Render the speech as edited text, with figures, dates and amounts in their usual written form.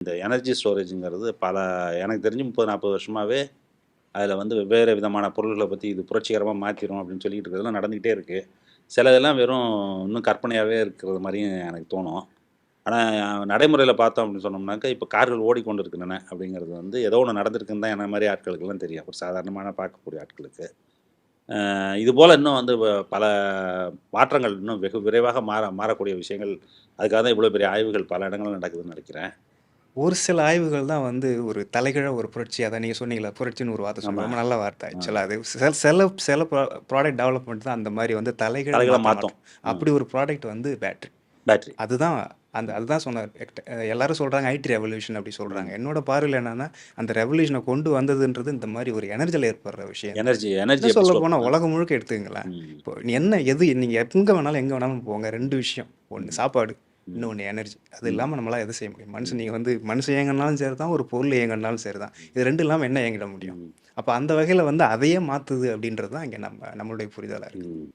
இந்த எனர்ஜி ஸ்டோரேஜ்ங்கிறது எனக்கு தெரிஞ்சு 30, 40 வருஷமாவே அதில வந்து வெவ்வேறு விதமான பொருள்கள பத்தி இது புரட்சிகரமா மாத்திரும் அப்படின்னு சொல்லிட்டு இருக்கிறதெல்லாம் நடந்துகிட்டே இருக்கு. சிலதெல்லாம் வெறும் இன்னும் கற்பனையாவே இருக்கிறது மாரியும் எனக்கு தோணும். ஆனா நடைமுறையில பார்த்தோம் அப்படின்னு சொன்னோம்னாக்கா, இப்ப கார்கள் ஓடிக்கொண்டு இருக்கின்றன அப்படிங்கிறது வந்து ஏதோ ஒண்ணு நடந்திருக்குன்னு தான் என்ன மாரி ஆட்களுக்கெல்லாம் தெரியும். ஒரு சாதாரணமான பார்க்கக்கூடிய ஆட்களுக்கு. இதுபோல இன்னும் வந்து பல மாற்றங்கள் இன்னும் வெகு விரைவாக மாறக்கூடிய விஷயங்கள். அதுக்காக தான் இவ்வளோ பெரிய ஆய்வுகள் பல இடங்கள்ல நடக்குதுன்னு நெனைக்கிறேன். ஒரு சில ஆய்வுகள் தான் வந்து ஒரு தலைகீழா ஒரு புரட்சி. அதான் நீங்க சொன்னீங்கல்ல, புரட்சின்னு ஒரு வார்த்தை சொன்னீங்க. ஆமா. ரொம்ப நல்ல வார்த்தை ஆ. ஆக்சுவலா அது. சில ப்ராடக்ட் டெவலப்மெண்ட் தான் அந்த மாரி வந்து தலைகீழா தலைகள மாத்த மாத்தும். மாற்றும். ம். அப்படி ஒரு ப்ராடக்ட் வந்து பேட்டரி. பேட்டரி. அதுதான் ம். அதுதான் சொன்னாரு. எல்லாரும் சொல்றாங்க ஐடி ரெவல்யூஷன் அப்படி சொல்றாங்க. ம். என்னோட பார்வையில என்னன்னா, அந்த ரெவல்யூஷன கொண்டு வந்ததுன்றது இந்த மாரி ஒரு எனர்ஜில ஏற்படுற விஷயம் தான். எனர்ஜி எனர்ஜி இன்னும் எப்படி ஸ்டோர் சொல்லப்போனா உலகம் முழுக்க எடுத்துக்கங்களேன். ம். இப்போ நீ என்ன எது நீங்க எங்க வேணாலும், எங்க வேணாலும் போங்க. 2 விஷயம். ஒண்ணு ம். சாப்பாடு, ம். இன்னொன்னு எனர்ஜி. அது ம். இல்லாம நம்மளால எத செய்ய முடியும்? ம். நீங்க வந்து மனுஷன் இயங்குனாலும் சரிதான், ஒரு பொருள் இயங்குனாலும் சரிதான். இது 2 இல்லாம என்ன இயங்கிட முடியும்? ம். அப்ப அந்த வகையில வந்து அதையே மாத்துது அப்படின்றது தான் இங்க நம்மளுடைய புரிதலா இருக்கு. ம்.